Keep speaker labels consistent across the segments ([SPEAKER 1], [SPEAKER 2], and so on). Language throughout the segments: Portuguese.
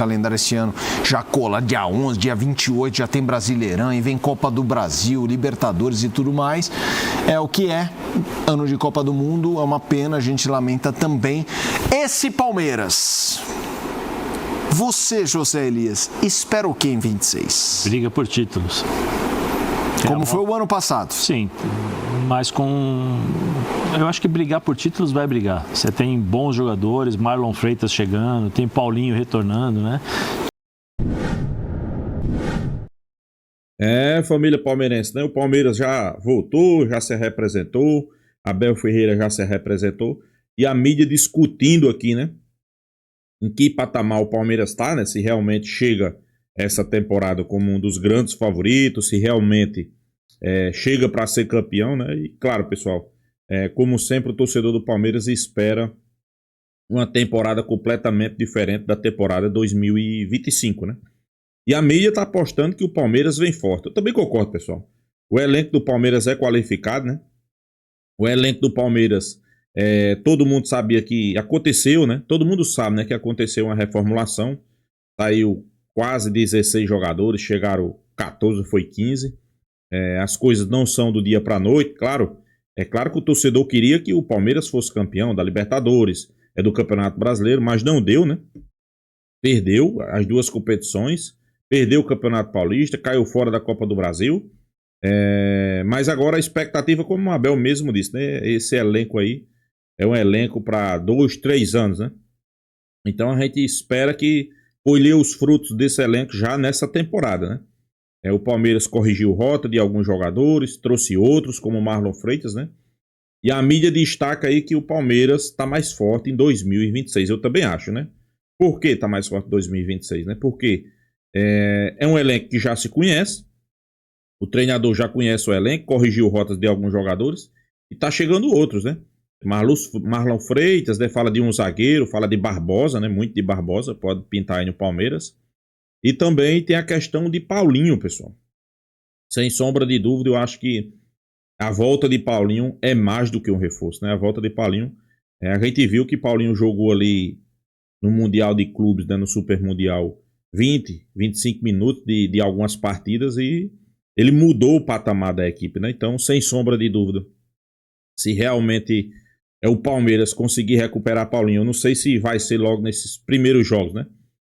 [SPEAKER 1] calendário esse ano já cola dia 11, dia 28, já tem Brasileirão e vem Copa do Brasil, Libertadores e tudo mais. É o que é, ano de Copa do Mundo, é uma pena, a gente lamenta também. Esse Palmeiras, você, José Elias, espera o que em 26?
[SPEAKER 2] Briga por títulos.
[SPEAKER 1] Como foi o ano passado?
[SPEAKER 2] Sim, mas eu acho que brigar por títulos vai brigar. Você tem bons jogadores, Marlon Freitas chegando, tem Paulinho retornando, né?
[SPEAKER 3] Família palmeirense, né? O Palmeiras já voltou, já se representou, Abel Ferreira já se representou, e a mídia discutindo aqui, né? Em que patamar o Palmeiras está, né? Se realmente chega essa temporada como um dos grandes favoritos, se realmente chega para ser campeão, né? E claro, pessoal, como sempre, o torcedor do Palmeiras espera uma temporada completamente diferente da temporada 2025, né? E a mídia está apostando que o Palmeiras vem forte. Eu também concordo, pessoal. O elenco do Palmeiras é qualificado, né? O elenco do Palmeiras, todo mundo sabia que aconteceu, né? Todo mundo sabe, né, que aconteceu uma reformulação. Saiu quase 16 jogadores, chegaram 14, foi 15. As coisas não são do dia para a noite, claro. É claro que o torcedor queria que o Palmeiras fosse campeão da Libertadores, do Campeonato Brasileiro, mas não deu, né? Perdeu as duas competições, perdeu o Campeonato Paulista, caiu fora da Copa do Brasil. Mas agora a expectativa, como o Abel mesmo disse, né? Esse elenco aí é um elenco para 2, 3 anos, né? Então a gente espera que colher os frutos desse elenco já nessa temporada, né? O Palmeiras corrigiu rota de alguns jogadores, trouxe outros, como o Marlon Freitas, né? E a mídia destaca aí que o Palmeiras está mais forte em 2026. Eu também acho, né? Por que está mais forte em 2026, né? Porque é um elenco que já se conhece, o treinador já conhece o elenco, corrigiu rotas de alguns jogadores e está chegando outros, né? Marlon Freitas, né? Fala de um zagueiro, fala de Barbosa, né? Muito de Barbosa, pode pintar aí no Palmeiras. E também tem a questão de Paulinho, pessoal. Sem sombra de dúvida, eu acho que a volta de Paulinho é mais do que um reforço, né? A volta de Paulinho, a gente viu que Paulinho jogou ali no Mundial de Clubes, né? No Super Mundial, 20, 25 minutos de algumas partidas e ele mudou o patamar da equipe, né? Então, sem sombra de dúvida, se realmente o Palmeiras conseguir recuperar Paulinho, eu não sei se vai ser logo nesses primeiros jogos, né?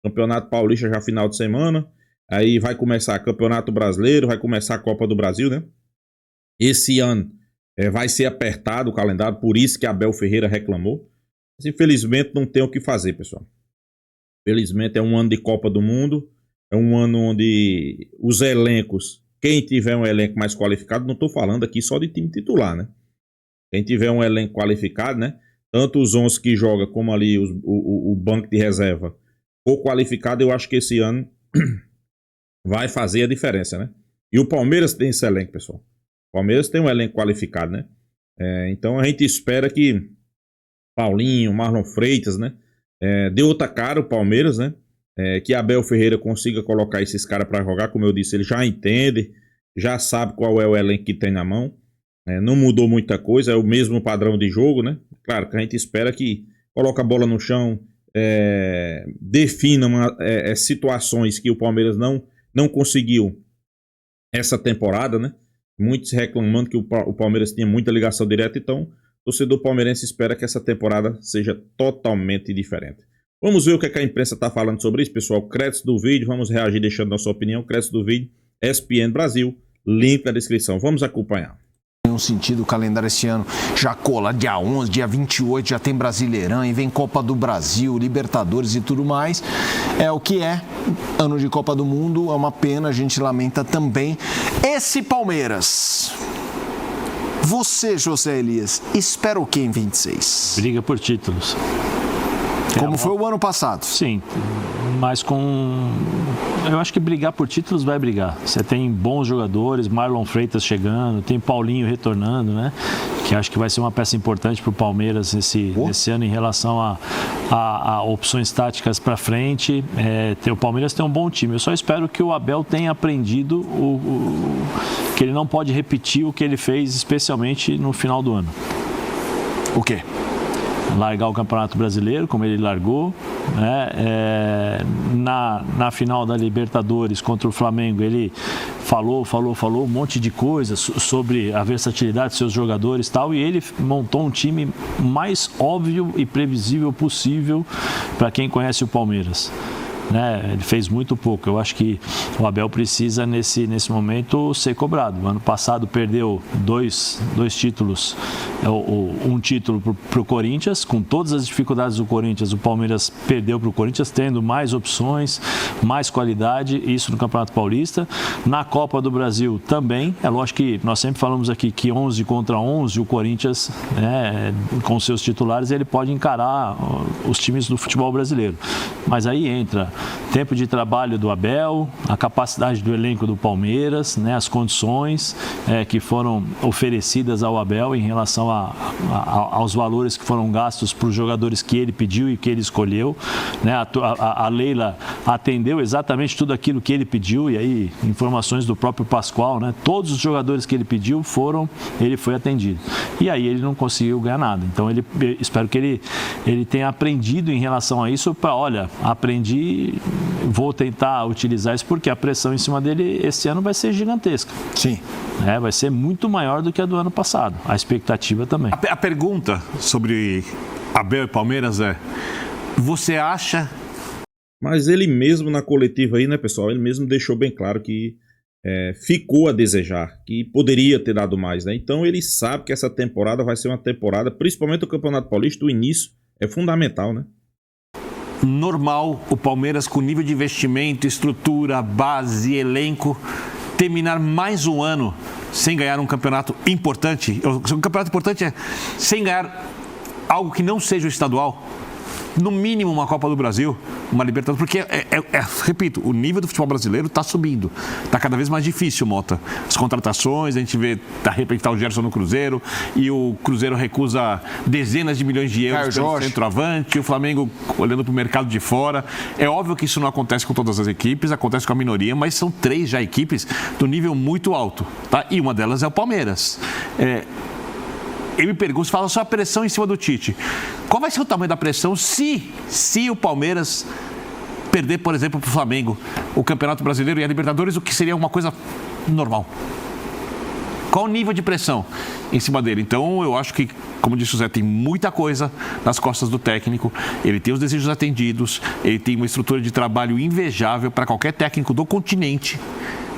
[SPEAKER 3] Campeonato Paulista já final de semana, aí vai começar Campeonato Brasileiro, vai começar a Copa do Brasil, né? Esse ano vai ser apertado o calendário, por isso que Abel Ferreira reclamou. Mas infelizmente não tem o que fazer, pessoal. Infelizmente é um ano de Copa do Mundo, é um ano onde os elencos, quem tiver um elenco mais qualificado, não estou falando aqui só de time titular, né? Quem tiver um elenco qualificado, né? Tanto os 11 que jogam como ali o banco de reserva ou qualificado, eu acho que esse ano vai fazer a diferença, né? E o Palmeiras tem esse elenco, pessoal. O Palmeiras tem um elenco qualificado, né? Então a gente espera que Paulinho, Marlon Freitas, né? Dê outra cara o Palmeiras, né? Que Abel Ferreira consiga colocar esses caras para jogar, como eu disse, ele já entende, já sabe qual é o elenco que tem na mão. Não mudou muita coisa, é o mesmo padrão de jogo, né? Claro que a gente espera que coloque a bola no chão, defina situações que o Palmeiras não conseguiu essa temporada, né? Muitos reclamando que o Palmeiras tinha muita ligação direta, então o torcedor palmeirense espera que essa temporada seja totalmente diferente. Vamos ver o que a imprensa está falando sobre isso, pessoal. Créditos do vídeo, vamos reagir deixando nossa opinião. Créditos do vídeo, ESPN Brasil, link na descrição. Vamos acompanhar.
[SPEAKER 1] Um sentido, o calendário esse ano já cola dia 11, dia 28, já tem Brasileirão e vem Copa do Brasil, Libertadores e tudo mais. É o que é, ano de Copa do Mundo, é uma pena, a gente lamenta também. Esse Palmeiras, você, José Elias, espera o que em 26?
[SPEAKER 2] Briga por títulos.
[SPEAKER 1] Como foi o ano passado?
[SPEAKER 2] Sim, mas eu acho que brigar por títulos vai brigar. Você tem bons jogadores, Marlon Freitas chegando, tem Paulinho retornando, né? Que acho que vai ser uma peça importante para o Palmeiras nesse ano em relação a opções táticas para frente. O Palmeiras tem um bom time. Eu só espero que o Abel tenha aprendido que ele não pode repetir o que ele fez, especialmente no final do ano.
[SPEAKER 1] O quê?
[SPEAKER 2] largar o Campeonato Brasileiro, como ele largou, né? Na final da Libertadores contra o Flamengo, ele falou um monte de coisas sobre a versatilidade dos seus jogadores e tal, e ele montou um time mais óbvio e previsível possível para quem conhece o Palmeiras. Né? Ele fez muito pouco. Eu acho que o Abel precisa nesse momento ser cobrado. O ano passado perdeu dois títulos, um título para o Corinthians, com todas as dificuldades do Corinthians. O Palmeiras perdeu para o Corinthians, tendo mais opções, mais qualidade, isso no Campeonato Paulista. Na Copa do Brasil também. É lógico que nós sempre falamos aqui que 11 contra 11, o Corinthians, né, com seus titulares, ele pode encarar os times do futebol brasileiro. Mas aí entra tempo de trabalho do Abel, a capacidade do elenco do Palmeiras, né, as condições que foram oferecidas ao Abel em relação aos valores que foram gastos para os jogadores que ele pediu e que ele escolheu. Né, a Leila atendeu exatamente tudo aquilo que ele pediu, e aí informações do próprio Pascoal, né, todos os jogadores que ele pediu ele foi atendido. E aí ele não conseguiu ganhar nada. Então espero que ele tenha aprendido em relação a isso, olha, aprendi, vou tentar utilizar isso, porque a pressão em cima dele esse ano vai ser gigantesca.
[SPEAKER 1] Sim.
[SPEAKER 2] Vai ser muito maior do que a do ano passado. A expectativa também.
[SPEAKER 4] A pergunta sobre Abel e Palmeiras você acha...
[SPEAKER 3] Mas ele mesmo na coletiva aí, né, pessoal, ele mesmo deixou bem claro que ficou a desejar, que poderia ter dado mais, né? Então ele sabe que essa temporada vai ser uma temporada, principalmente o Campeonato Paulista, o início é fundamental, né?
[SPEAKER 4] Normal o Palmeiras, com nível de investimento, estrutura, base, elenco, terminar mais um ano sem ganhar um campeonato importante? Um campeonato importante sem ganhar algo que não seja o estadual? No mínimo uma Copa do Brasil, uma Libertadores, porque, repito, o nível do futebol brasileiro está subindo, está cada vez mais difícil, Mota. As contratações, a gente vê, de repente está o Gerson no Cruzeiro, e o Cruzeiro recusa dezenas de milhões de euros pelo centroavante, o Flamengo olhando para o mercado de fora. É óbvio que isso não acontece com todas as equipes, acontece com a minoria, mas são 3 já equipes do nível muito alto, tá? E uma delas é o Palmeiras. Eu me pergunto, fala só a pressão em cima do Tite. Qual vai ser o tamanho da pressão se o Palmeiras perder, por exemplo, para o Flamengo, o Campeonato Brasileiro e a Libertadores, o que seria uma coisa normal? Qual o nível de pressão em cima dele? Então, eu acho que, como disse o Zé, tem muita coisa nas costas do técnico. Ele tem os desejos atendidos, ele tem uma estrutura de trabalho invejável para qualquer técnico do continente.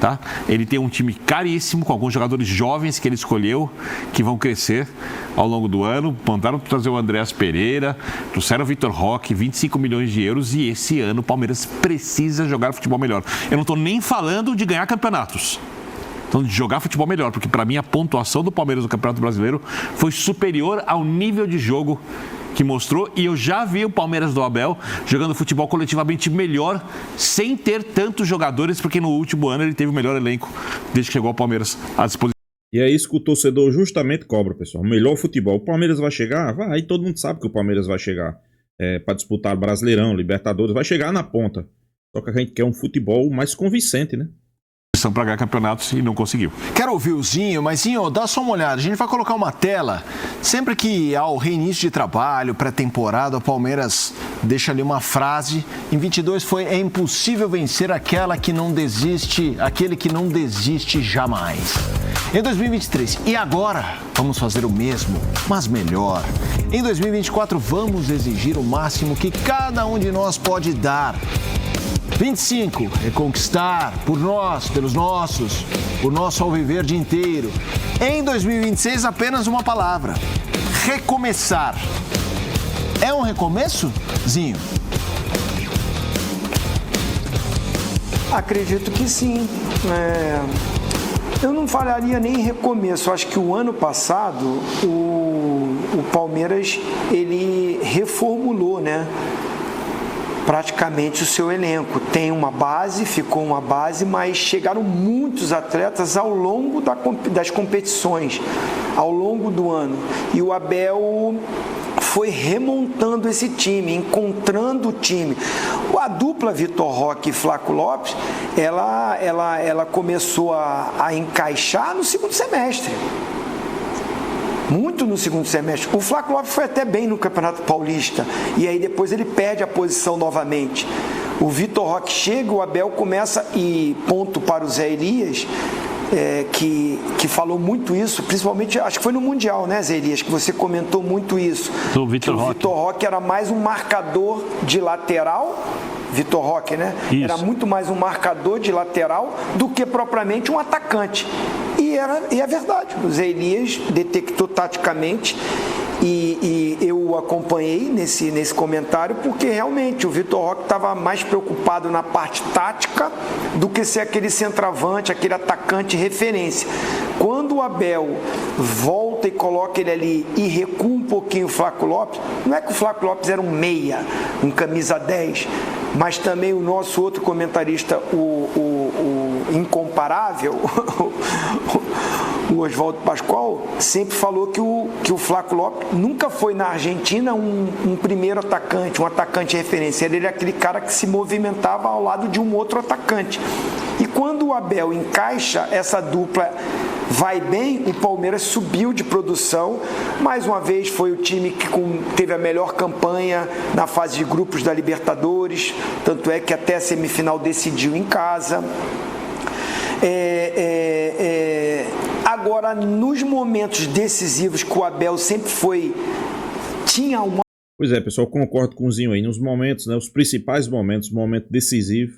[SPEAKER 4] Tá? Ele tem um time caríssimo, com alguns jogadores jovens que ele escolheu, que vão crescer ao longo do ano. Mandaram trazer o Andréas Pereira, trouxeram o Vitor Roque, 25 milhões de euros, e esse ano o Palmeiras precisa jogar futebol melhor. Eu não estou nem falando de ganhar campeonatos, estou de jogar futebol melhor, porque para mim a pontuação do Palmeiras no Campeonato Brasileiro foi superior ao nível de jogo que mostrou, e eu já vi o Palmeiras do Abel jogando futebol coletivamente melhor, sem ter tantos jogadores, porque no último ano ele teve o melhor elenco desde que chegou ao Palmeiras à disposição.
[SPEAKER 3] E é isso que o torcedor justamente cobra, pessoal. O melhor futebol. O Palmeiras vai chegar? Vai, todo mundo sabe que o Palmeiras vai chegar para disputar Brasileirão, Libertadores, vai chegar na ponta. Só que a gente quer um futebol mais convincente, né?
[SPEAKER 4] Para ganhar campeonatos e não conseguiu.
[SPEAKER 1] Quero ouvir o Zinho, mas Zinho, dá só uma olhada. A gente vai colocar uma tela. Sempre que há o reinício de trabalho, pré-temporada, o Palmeiras deixa ali uma frase. Em 22 é impossível vencer aquele que não desiste jamais. Em 2023, e agora? Vamos fazer o mesmo, mas melhor. Em 2024, vamos exigir o máximo que cada um de nós pode dar. 25, reconquistar por nós, pelos nossos, o nosso alviverde inteiro. Em 2026, apenas uma palavra: recomeçar. É um recomeço, Zinho?
[SPEAKER 5] Acredito que sim. Eu não falaria nem recomeço. Acho que o ano passado o Palmeiras ele reformulou, né? Praticamente o seu elenco. Tem uma base, ficou uma base, mas chegaram muitos atletas ao longo das competições, ao longo do ano. E o Abel foi remontando esse time, encontrando o time. A dupla Vitor Roque e Flaco Lopes, ela começou a encaixar no segundo semestre. muito no segundo semestre. O Flávio Lopes foi até bem no Campeonato Paulista, e aí depois ele perde a posição novamente. O Vitor Roque chega, o Abel começa, e ponto para o Zé Elias, que falou muito isso, principalmente, acho que foi no Mundial, né, Zé Elias, que você comentou muito isso.
[SPEAKER 2] O Vitor
[SPEAKER 5] Roque era mais um marcador de lateral, Vitor Roque, né?
[SPEAKER 2] Isso.
[SPEAKER 5] Era muito mais um marcador de lateral do que propriamente um atacante. E é verdade, o Zé Elias detectou taticamente, e eu acompanhei nesse comentário, porque realmente o Vitor Roque estava mais preocupado na parte tática do que ser aquele centroavante, aquele atacante referência. Quando o Abel volta e coloca ele ali e recua um pouquinho o Flávio Lopes, não é que o Flávio Lopes era um meia, um camisa 10, mas também o nosso outro comentarista, o incomparável, o Oswaldo Pascoal, sempre falou que o Flávio Lopes nunca foi na Argentina um primeiro atacante, um atacante referência. Ele era aquele cara que se movimentava ao lado de um outro atacante. E quando o Abel encaixa essa dupla, vai bem, o Palmeiras subiu de produção. Mais uma vez foi o time que teve a melhor campanha na fase de grupos da Libertadores, tanto é que até a semifinal decidiu em casa. Agora, nos momentos decisivos que o Abel sempre tinha uma...
[SPEAKER 3] Pois é, pessoal, concordo com o Zinho aí. Nos momentos, né, os principais momentos, momento decisivo,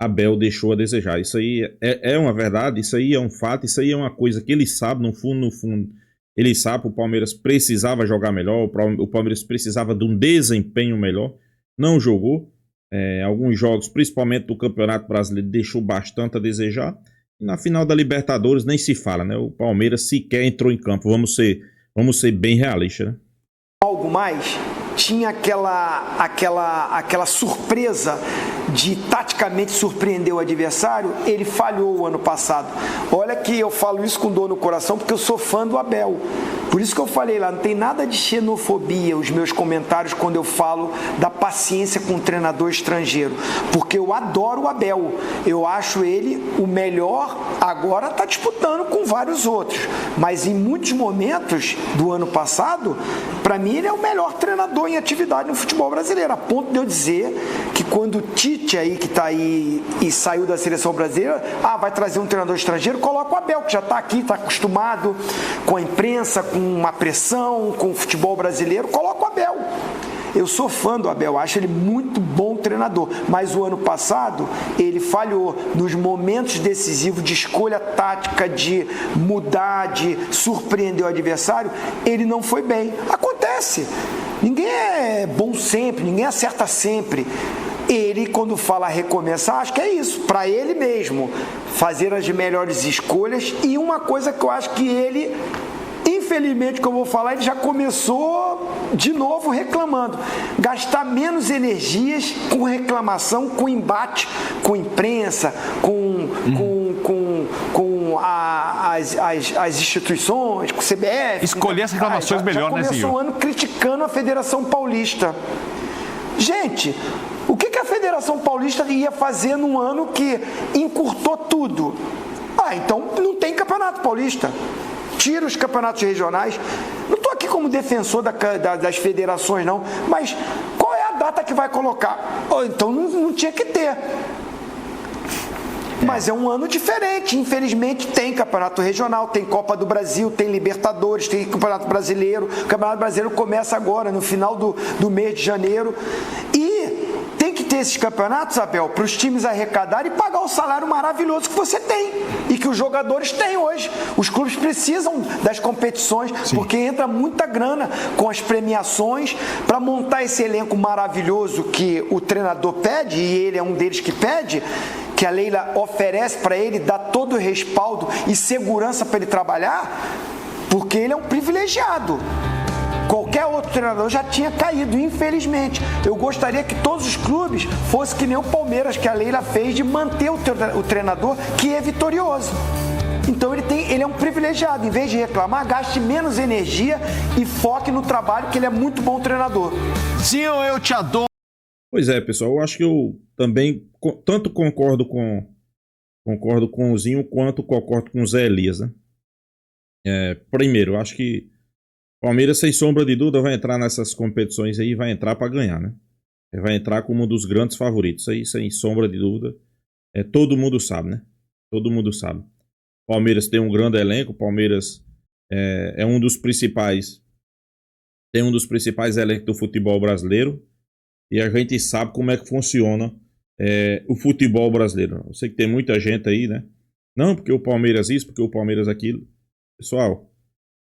[SPEAKER 3] Abel deixou a desejar. Isso aí é uma verdade, isso aí é um fato, isso aí é uma coisa que ele sabe, no fundo, ele sabe que o Palmeiras precisava jogar melhor, o Palmeiras precisava de um desempenho melhor, não jogou. Alguns jogos, principalmente do Campeonato Brasileiro, deixou bastante a desejar. E na final da Libertadores nem se fala, né? O Palmeiras sequer entrou em campo. Vamos ser bem realistas, né?
[SPEAKER 5] Algo mais, tinha aquela surpresa de taticamente surpreender o adversário. Ele falhou o ano passado. Olha que eu falo isso com dor no coração, porque eu sou fã do Abel. Por isso que eu falei lá, não tem nada de xenofobia os meus comentários quando eu falo da paciência com o treinador estrangeiro, porque eu adoro o Abel, eu acho ele o melhor. Agora está disputando com vários outros, mas em muitos momentos do ano passado, para mim ele é o melhor treinador em atividade no futebol brasileiro, a ponto de eu dizer que quando o Tite aí, que está aí e saiu da seleção brasileira, vai trazer um treinador estrangeiro, coloca o Abel, que já está aqui, está acostumado com a imprensa, com uma pressão, com o futebol brasileiro, coloca o Abel. Eu sou fã do Abel, acho ele muito bom treinador, mas o ano passado ele falhou nos momentos decisivos de escolha tática, de mudar, de surpreender o adversário, ele não foi bem. Acontece, ninguém é bom sempre, ninguém acerta sempre. Ele, quando fala recomeçar, acho que é isso, para ele mesmo, fazer as melhores escolhas. E uma coisa que eu acho que ele, infelizmente, que eu vou falar, ele já começou de novo reclamando. Gastar menos energias com reclamação, com embate, com imprensa, com as instituições, com o CBF.
[SPEAKER 4] Escolher as reclamações melhor, né, Zinho?
[SPEAKER 5] Já começou o ano criticando a Federação Paulista. Gente, o que a Federação Paulista ia fazer num ano que encurtou tudo? Então não tem Campeonato Paulista. Tira os campeonatos regionais. Não estou aqui como defensor das federações, não, mas qual é a data que vai colocar? Então não tinha que ter. Mas é um ano diferente. Infelizmente tem campeonato regional, tem Copa do Brasil, tem Libertadores, tem Campeonato Brasileiro. O Campeonato Brasileiro começa agora, no final do mês de janeiro. E tem que ter esses campeonatos, Abel, para os times arrecadarem e pagar o salário maravilhoso que você tem e que os jogadores têm hoje. Os clubes precisam das competições, sim, porque entra muita grana com as premiações para montar esse elenco maravilhoso que o treinador pede, e ele é um deles que pede, que a Leila oferece para ele, dá todo o respaldo e segurança para ele trabalhar, porque ele é um privilegiado. Qualquer outro treinador já tinha caído, infelizmente. Eu gostaria que todos os clubes fossem que nem o Palmeiras, que a Leila fez, de manter o treinador que é vitorioso. Então ele é um privilegiado. Em vez de reclamar, gaste menos energia e foque no trabalho, que ele é muito bom treinador.
[SPEAKER 1] Zinho, eu te adoro.
[SPEAKER 3] Pois é, pessoal, eu acho que eu também tanto concordo com o Zinho quanto concordo com o Zé Elias, né? Primeiro, eu acho que Palmeiras, sem sombra de dúvida, vai entrar nessas competições aí, vai entrar para ganhar, né? Vai entrar como um dos grandes favoritos aí, sem sombra de dúvida. Todo mundo sabe, né? Todo mundo sabe. Palmeiras tem um grande elenco, Palmeiras é um dos principais, tem um dos principais elencos do futebol brasileiro, e a gente sabe como é que funciona o futebol brasileiro. Eu sei que tem muita gente aí, né? Não, porque o Palmeiras isso, porque o Palmeiras aquilo. Pessoal,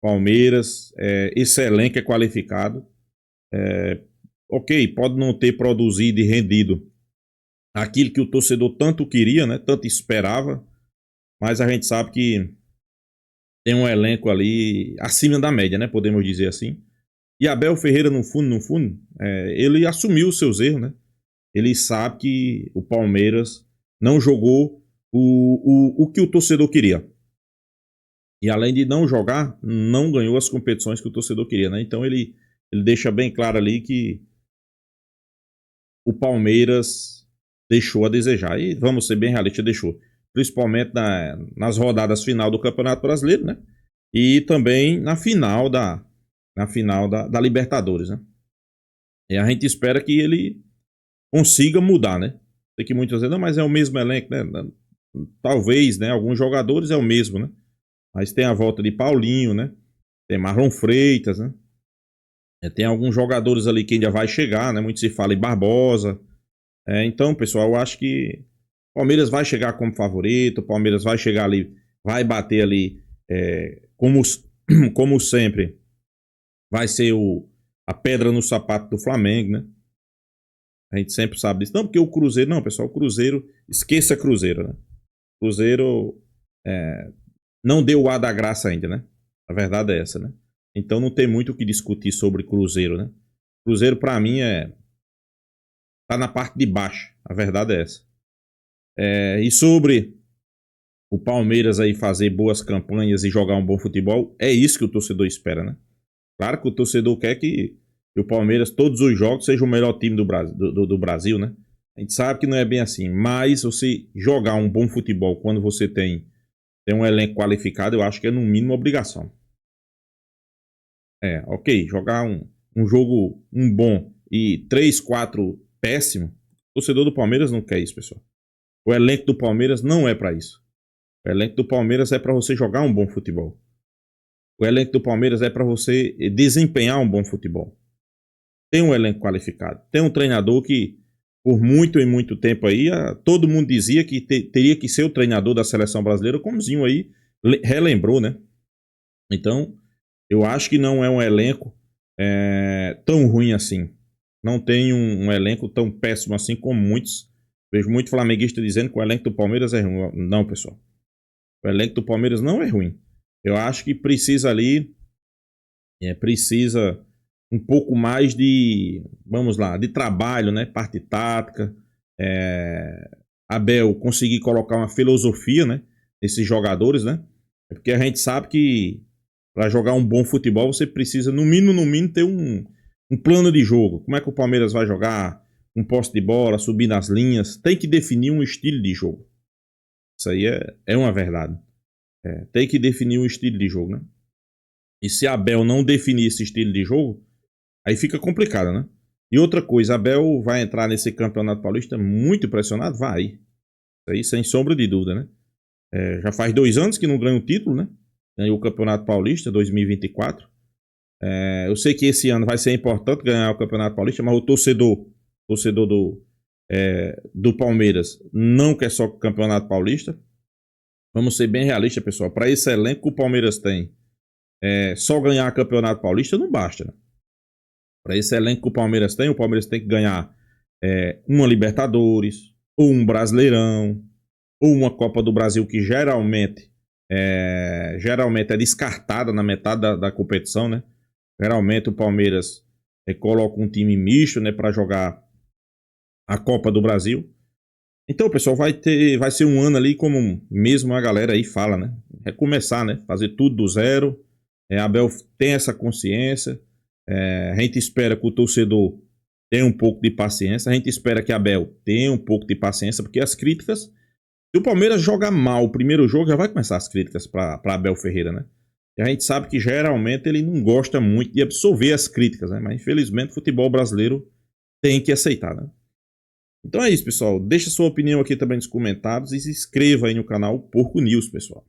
[SPEAKER 3] Palmeiras, esse elenco é qualificado. Ok, pode não ter produzido e rendido aquilo que o torcedor tanto queria, né? Tanto esperava, mas a gente sabe que tem um elenco ali acima da média, né? Podemos dizer assim. E Abel Ferreira, no fundo, ele assumiu os seus erros, né? Ele sabe que o Palmeiras não jogou o que o torcedor queria. E além de não jogar, não ganhou as competições que o torcedor queria, né? Então ele deixa bem claro ali que o Palmeiras deixou a desejar. E vamos ser bem realistas, deixou. Principalmente nas rodadas final do Campeonato Brasileiro, né? E também na final da Libertadores, né? E a gente espera que ele consiga mudar, né? Sei que muitas vezes, não, mas é o mesmo elenco, né? Talvez, né? Alguns jogadores é o mesmo, né? Mas tem a volta de Paulinho, né? Tem Marlon Freitas, né? Tem alguns jogadores ali que ainda vai chegar, né? Muito se fala em Barbosa. Então, pessoal, eu acho que o Palmeiras vai chegar como favorito, o Palmeiras vai chegar ali, vai bater ali, como sempre, vai ser a pedra no sapato do Flamengo, né? A gente sempre sabe disso. Não, porque o Cruzeiro, não, pessoal, o Cruzeiro, esqueça Cruzeiro, né? Cruzeiro não deu o ar da graça ainda, né? A verdade é essa, né? Então não tem muito o que discutir sobre Cruzeiro, né? Cruzeiro, pra mim, tá na parte de baixo. A verdade é essa. E sobre o Palmeiras aí fazer boas campanhas e jogar um bom futebol, é isso que o torcedor espera, né? Claro que o torcedor quer que o Palmeiras, todos os jogos, seja o melhor time do Brasil, né? A gente sabe que não é bem assim, mas você jogar um bom futebol quando você tem um elenco qualificado, eu acho que é no mínimo obrigação. Ok, jogar um jogo bom e 3, 4 péssimo, o torcedor do Palmeiras não quer isso, pessoal. O elenco do Palmeiras não é para isso. O elenco do Palmeiras é para você jogar um bom futebol. O elenco do Palmeiras é para você desempenhar um bom futebol. Tem um elenco qualificado. Tem um treinador que, por muito e muito tempo aí, todo mundo dizia que teria que ser o treinador da seleção brasileira, como o Zinho aí relembrou, né? Então, eu acho que não é um elenco tão ruim assim. Não tem um elenco tão péssimo assim como muitos. Vejo muito flamenguista dizendo que o elenco do Palmeiras é ruim. Não, pessoal. O elenco do Palmeiras não é ruim. Eu acho que precisa ali, precisa um pouco mais de, vamos lá, de trabalho, né? Parte tática. Abel conseguir colocar uma filosofia, né? Nesses jogadores, né? Porque a gente sabe que para jogar um bom futebol você precisa, no mínimo, ter um plano de jogo. Como é que o Palmeiras vai jogar? Um posse de bola, subir nas linhas. Tem que definir um estilo de jogo. Isso aí é uma verdade. Tem que definir um estilo de jogo, né? E se Abel não definir esse estilo de jogo, aí fica complicado, né? E outra coisa, Abel vai entrar nesse Campeonato Paulista muito pressionado? Vai. Isso aí sem sombra de dúvida, né? Já faz 2 anos que não ganha o título, né? Ganhou o Campeonato Paulista 2024. Eu sei que esse ano vai ser importante ganhar o Campeonato Paulista, mas o torcedor do Palmeiras não quer só o Campeonato Paulista. Vamos ser bem realistas, pessoal. Para esse elenco que o Palmeiras tem, só ganhar o Campeonato Paulista não basta, né? Para esse elenco que o Palmeiras tem que ganhar uma Libertadores, ou um Brasileirão, ou uma Copa do Brasil que geralmente é descartada na metade da competição, né? Geralmente o Palmeiras coloca um time misto, né, para jogar a Copa do Brasil. Então, pessoal, vai ser um ano ali, como mesmo a galera aí fala, né? Recomeçar, né? Fazer tudo do zero. Abel tem essa consciência. A gente espera que o torcedor tenha um pouco de paciência. A gente espera que Abel tenha um pouco de paciência, porque as críticas... Se o Palmeiras joga mal o primeiro jogo, já vai começar as críticas para Abel Ferreira, né? E a gente sabe que geralmente ele não gosta muito de absorver as críticas, né? Mas infelizmente o futebol brasileiro tem que aceitar, né? Então é isso, pessoal. Deixa sua opinião aqui também nos comentários e se inscreva aí no canal Porco News, pessoal.